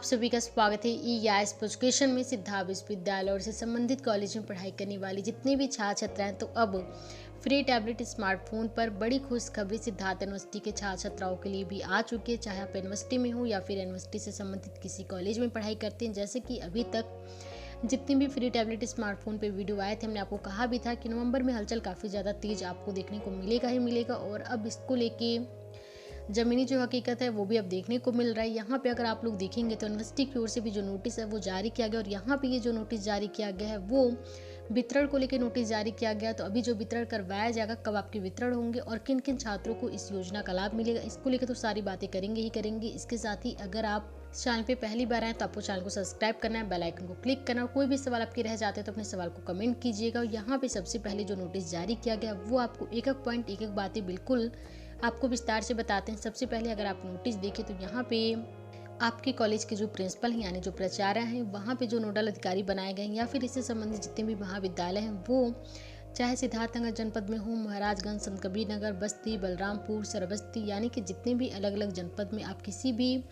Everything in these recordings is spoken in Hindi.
आप सभी का स्वागत है ई यास एजुकेशन में। सिद्धार्थ विश्वविद्यालय और इससे संबंधित कॉलेज में पढ़ाई करने वाली जितने भी छात्र छात्राएं तो अब फ्री टैबलेट स्मार्टफोन पर बड़ी खुशखबरी सिद्धार्थ यूनिवर्सिटी के छात्र छात्राओं के लिए भी आ चुकी है। चाहे आप यूनिवर्सिटी में हो या फिर यूनिवर्सिटी से संबंधित किसी कॉलेज में पढ़ाई करते हैं। जैसे कि अभी तक जितने भी फ्री टैबलेट स्मार्टफोन पे वीडियो आए थे, हमने आपको कहा भी था कि नवंबर में हलचल काफ़ी ज़्यादा तेज आपको देखने को मिलेगा ही मिलेगा। और अब इसको लेके ज़मीनी जो हकीकत है वो भी अब देखने को मिल रहा है। यहाँ पे अगर आप लोग देखेंगे तो यूनिवर्सिटी की ओर से भी जो नोटिस है वो जारी किया गया, और यहाँ पे ये जो नोटिस जारी किया गया है वो वितरण को लेकर नोटिस जारी किया गया। तो अभी जो वितरण करवाया जाएगा, कब आपके वितरण होंगे और किन किन छात्रों को इस योजना का लाभ मिलेगा, इसको लेकर तो सारी बातें करेंगे ही करेंगे। इसके साथ ही अगर आप चैनल पे पहली बार आए तो आपको चैनल को सब्सक्राइब करना है, बेल आइकन को क्लिक करना, और कोई भी सवाल आपके रह जाते हैं तो अपने सवाल को कमेंट कीजिएगा। और यहाँ पे सबसे पहले जो नोटिस जारी किया गया वो आपको एक एक पॉइंट एक एक बातें बिल्कुल आपको विस्तार से बताते हैं। सबसे पहले अगर आप नोटिस देखें तो यहाँ पे आपके कॉलेज के जो प्रिंसिपल हैं यानी जो प्राचार्य हैं, वहाँ पे जो नोडल अधिकारी बनाए गए हैं या फिर इससे संबंधित जितने भी महाविद्यालय हैं वो चाहे सिद्धार्थनगर जनपद में हो, महाराजगंज, संत कबीर नगर, बस्ती, बलरामपुर, सरबस्ती, यानी कि जितने भी अलग अलग जनपद में आप किसी भी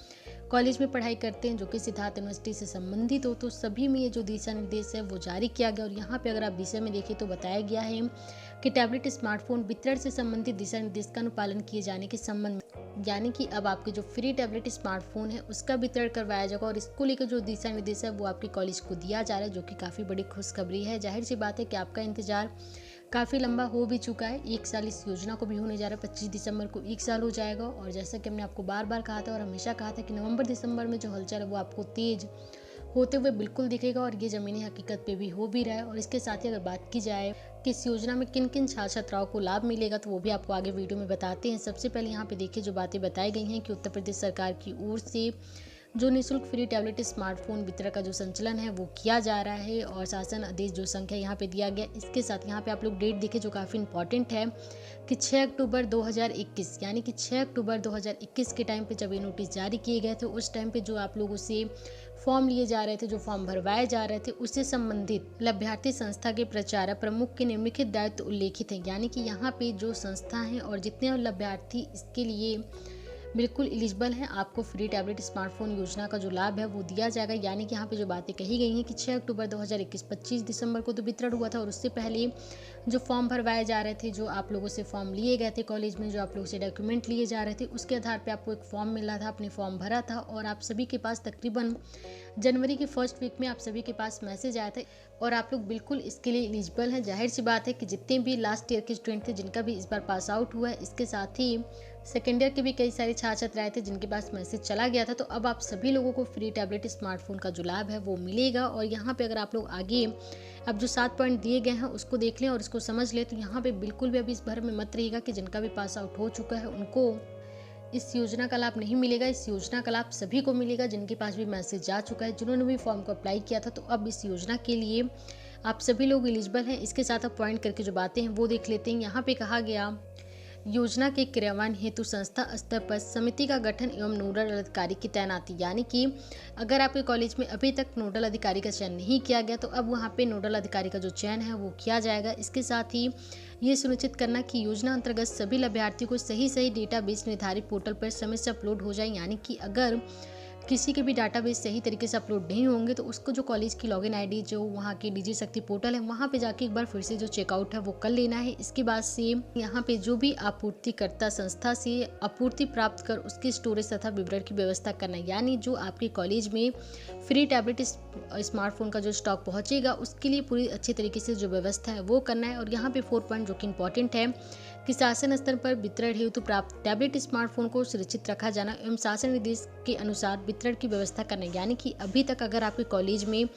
कॉलेज में पढ़ाई करते हैं जो कि सिद्धार्थ यूनिवर्सिटी से संबंधित हो, तो सभी में ये जो दिशा निर्देश है वो जारी किया गया। और यहाँ पे अगर आप विषय में देखें तो बताया गया है कि टैबलेट स्मार्टफोन वितरण से संबंधित दिशा निर्देश का अनुपालन किए जाने के संबंध में, यानी कि अब आपके जो फ्री टैबलेट स्मार्टफोन है उसका वितरण करवाया जाएगा। और इसको लेकर जो दिशा निर्देश है वो आपके कॉलेज को दिया जा रहा है, जो कि काफ़ी बड़ी खुशखबरी है। जाहिर सी बात है कि आपका इंतजार काफ़ी लंबा हो भी चुका है। 1 साल इस योजना को भी होने जा रहा है। 25 दिसंबर को 1 साल हो जाएगा। और जैसा कि हमने आपको बार बार कहा था और हमेशा कहा था कि नवंबर दिसंबर में जो हलचल है वो आपको तेज होते हुए बिल्कुल दिखेगा, और ये ज़मीनी हकीकत पे भी हो भी रहा है। और इसके साथ ही अगर बात की जाए कि इस योजना में किन किन छात्र छात्राओं को लाभ मिलेगा तो वो भी आपको आगे वीडियो में बताते हैं। सबसे पहले यहाँ पे देखिए जो बातें बताई गई हैं कि उत्तर प्रदेश सरकार की ओर से जो निःशुल्क फ्री टैबलेट स्मार्टफोन वितरण का जो संचालन है वो किया जा रहा है, और शासन आदेश जो संख्या यहाँ पे दिया गया। इसके साथ यहाँ पे आप लोग डेट देखें जो काफ़ी इंपॉर्टेंट है कि 6 अक्टूबर 2021, यानी कि 6 अक्टूबर 2021 के टाइम पे जब ये नोटिस जारी किए गए थे, उस टाइम पे जो आप लोगों से फॉर्म लिए जा रहे थे, जो फॉर्म भरवाए जा रहे थे, उससे संबंधित लाभार्थी संस्था के प्रचारक प्रमुख के निम्नलिखित दायित्व उल्लेखित हैं। यानी कि यहाँ पे जो संस्था हैं और जितने लाभार्थी इसके लिए बिल्कुल एलिजिबल हैं, आपको फ्री टैबलेट स्मार्टफोन योजना का जो लाभ है वो दिया जाएगा। यानी कि यहाँ पे जो बातें कही गई हैं कि 6 अक्टूबर 2021, 25 दिसंबर को तो वितरण हुआ था, और उससे पहले जो फॉर्म भरवाए जा रहे थे, जो आप लोगों से फॉर्म लिए गए थे कॉलेज में, जो आप लोगों से डॉक्यूमेंट लिए जा रहे थे, उसके आधार पर आपको एक फॉर्म मिला था, आपने फॉर्म भरा था, और आप सभी के पास तकरीबन जनवरी के फर्स्ट वीक में आप सभी के पास मैसेज आया था, और आप लोग बिल्कुल इसके लिए एलिजिबल हैं। जाहिर सी बात है कि जितने भी लास्ट ईयर के स्टूडेंट थे जिनका भी इस बार पास आउट हुआ है, इसके साथ ही सेकेंड ईयर के भी कई सारे छात्र छात्राएं थे जिनके पास मैसेज चला गया था, तो अब आप सभी लोगों को फ्री टैबलेट स्मार्टफोन का जो लाभ है वो मिलेगा। और यहाँ पे अगर आप लोग आगे अब जो 7 पॉइंट दिए गए हैं उसको देख लें और इसको समझ लें, तो यहाँ पे बिल्कुल भी अभी इस भर में मत रहिएगा कि जिनका भी पास आउट हो चुका है उनको इस योजना का लाभ नहीं मिलेगा। इस योजना का लाभ सभी को मिलेगा जिनके पास भी मैसेज जा चुका है, जिन्होंने भी फॉर्म को अप्लाई किया था। तो अब इस योजना के लिए आप सभी लोग एलिजिबल हैं। इसके साथ अब पॉइंट करके जो बातें हैं वो देख लेते हैं। यहाँ पे कहा गया योजना के क्रियान्वयन हेतु संस्था स्तर पर समिति का गठन एवं नोडल अधिकारी की तैनाती, यानी कि अगर आपके कॉलेज में अभी तक नोडल अधिकारी का चयन नहीं किया गया तो अब वहाँ पे नोडल अधिकारी का जो चयन है वो किया जाएगा। इसके साथ ही ये सुनिश्चित करना कि योजना अंतर्गत सभी लाभार्थियों को सही डेटाबेस निर्धारित पोर्टल पर समय से अपलोड हो जाए, यानी कि अगर किसी के भी डाटाबेस सही तरीके से अपलोड नहीं होंगे तो उसको जो कॉलेज की लॉगिन आईडी जो वहाँ की डिजी शक्ति पोर्टल है वहाँ पे जाके एक बार फिर से जो चेकआउट है वो कर लेना है। इसके बाद से यहाँ पे जो भी आपूर्तिकर्ता संस्था से आपूर्ति प्राप्त कर उसके स्टोरेज तथा विवरण की व्यवस्था करना, यानी जो आपके कॉलेज में फ्री टैबलेट स्मार्टफोन का जो स्टॉक पहुँचेगा उसके लिए पूरी अच्छी तरीके से जो व्यवस्था है वो करना है। और यहाँ पे 4 पॉइंट जो कि इंपॉर्टेंट है कि शासन स्तर पर वितरण हेतु प्राप्त टैबलेट स्मार्टफोन को सुरक्षित रखा जाना एवं शासन निर्देश के अनुसार वितरण की व्यवस्था करना, यानी कि अभी तक अगर आपके कॉलेज में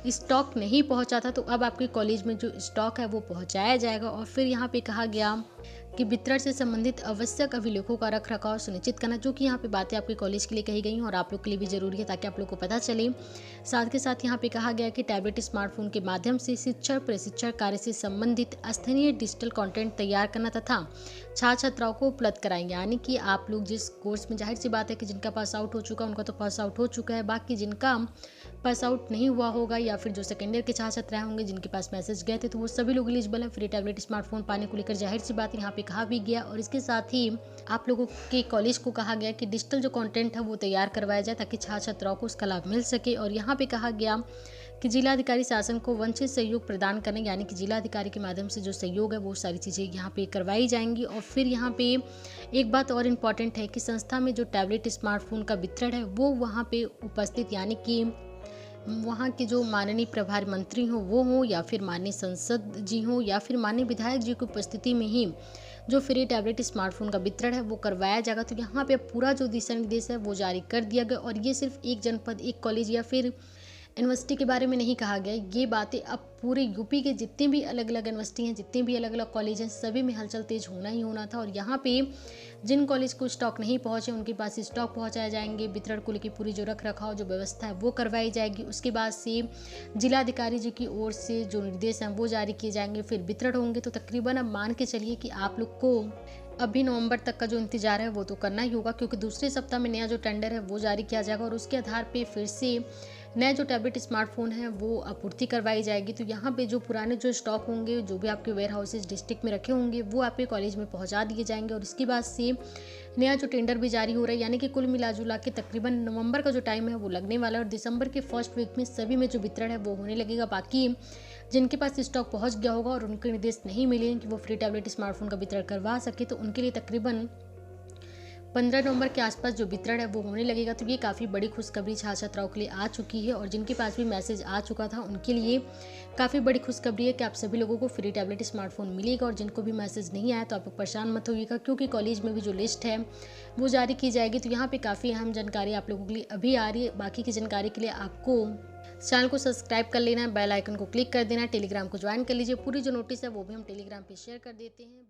स्टॉक नहीं पहुंचा था तो अब आपके कॉलेज में जो स्टॉक है वो पहुंचाया जाएगा। और फिर यहाँ पे कहा गया कि वितरण से संबंधित आवश्यक अभिलेखों का रख रखाव सुनिश्चित करना, जो कि यहाँ पे बातें आपके कॉलेज के लिए कही गई हैं और आप लोग के लिए भी जरूरी है ताकि आप लोग को पता चले। साथ के साथ यहाँ पे कहा गया कि टैबलेट स्मार्टफोन के माध्यम से शिक्षण प्रशिक्षण कार्य से संबंधित स्थानीय डिजिटल कंटेंट तैयार करना तथा छात्र छात्राओं को उपलब्ध कराएंगे। यानी कि आप लोग जिस कोर्स में, जाहिर सी बात है कि जिनका पास आउट हो चुका है उनका तो पास आउट हो चुका है, बाकी जिनका पास आउट नहीं हुआ होगा या फिर जो सेकेंड ईयर के छात्र छात्राएं होंगे जिनके पास मैसेज गए थे, तो वो सभी लोग एलिजिबल हैं फ्री टैबलेट स्मार्टफोन पाने को लेकर। जाहिर सी बात यहाँ पे कहा भी गया, और इसके साथ ही आप लोगों के कॉलेज को कहा गया कि डिजिटल जो कंटेंट है वो तैयार करवाया जाए ताकि छात्र छात्राओं को उसका लाभ मिल सके। और यहाँ पे कहा गया कि जिलाधिकारी शासन को वंचित सहयोग प्रदान करने, यानी कि जिलाधिकारी के माध्यम से जो सहयोग है वो सारी चीज़ें यहाँ पे करवाई जाएंगी। और फिर यहाँ पे एक बात और इम्पॉर्टेंट है कि संस्था में जो टैबलेट स्मार्टफोन का वितरण है वो वहाँ पे उपस्थित, यानी कि वहाँ के जो माननीय प्रभारी मंत्री हो वो हो, या फिर माननीय संसद जी हो, या फिर माननीय विधायक जी की उपस्थिति में ही जो फ्री टैबलेट स्मार्टफोन का वितरण है वो करवाया जाएगा। तो यहाँ पे पूरा जो दिशा निर्देश है वो जारी कर दिया गया। और ये सिर्फ एक जनपद, एक कॉलेज या फिर यूनिवर्सिटी के बारे में नहीं कहा गया, ये बातें अब पूरे यूपी के जितने भी अलग अलग यूनिवर्सिटी हैं, जितने भी अलग अलग कॉलेज हैं, सभी में हलचल तेज होना ही होना था। और यहाँ पे जिन कॉलेज को स्टॉक नहीं पहुँचे उनके पास स्टॉक पहुँचाए जाएंगे, वितरण को लेकर पूरी जो रख रखाव जो व्यवस्था है वो करवाई जाएगी। उसके बाद से जिलाधिकारी जी की ओर से जो निर्देश हैं वो जारी किए जाएंगे, फिर वितरण होंगे। तो तकरीबन अब मान के चलिए कि आप लोग को अभी नवंबर तक का जो इंतजार है वो तो करना ही होगा, क्योंकि दूसरे सप्ताह में नया जो टेंडर है वो जारी किया जाएगा और उसके आधार पे फिर से नए जो टैबलेट स्मार्टफोन है वो आपूर्ति करवाई जाएगी। तो यहाँ पे जो पुराने जो स्टॉक होंगे, जो भी आपके वेयर हाउसेज डिस्ट्रिक्ट में रखे होंगे, वो आपके कॉलेज में पहुँचा दिए जाएंगे। और इसके बाद से नया जो टेंडर भी जारी हो रहा है, यानी कि कुल मिलाजुला के तकरीबन नवंबर का जो टाइम है वो लगने वाला है, और दिसंबर के फर्स्ट वीक में सभी में जो वितरण है वो होने लगेगा। बाकी जिनके पास स्टॉक पहुंच गया होगा और उनके निर्देश नहीं मिले कि वो फ्री टैबलेट स्मार्टफोन का वितरण करवा सके, तो उनके लिए तकरीबन 15 नवंबर के आसपास जो वितरण है वो होने लगेगा। तो ये काफ़ी बड़ी खुशखबरी छात्र छात्राओं के लिए आ चुकी है, और जिनके पास भी मैसेज आ चुका था उनके लिए काफ़ी बड़ी खुशखबरी है कि आप सभी लोगों को फ्री टैबलेट स्मार्टफोन मिलेगा। और जिनको भी मैसेज नहीं आया तो आप लोग परेशान मत होइएगा, क्योंकि कॉलेज में भी जो लिस्ट है वो जारी की जाएगी। तो यहाँ पर काफ़ी अहम जानकारी आप लोगों के लिए अभी आ रही है। बाकी की जानकारी के लिए आपको चैनल को सब्सक्राइब कर लेना है, बेल आइकन को क्लिक कर देना है, टेलीग्राम को ज्वाइन कर लीजिए। पूरी जो नोटिस है वो भी हम टेलीग्राम पे शेयर कर देते हैं।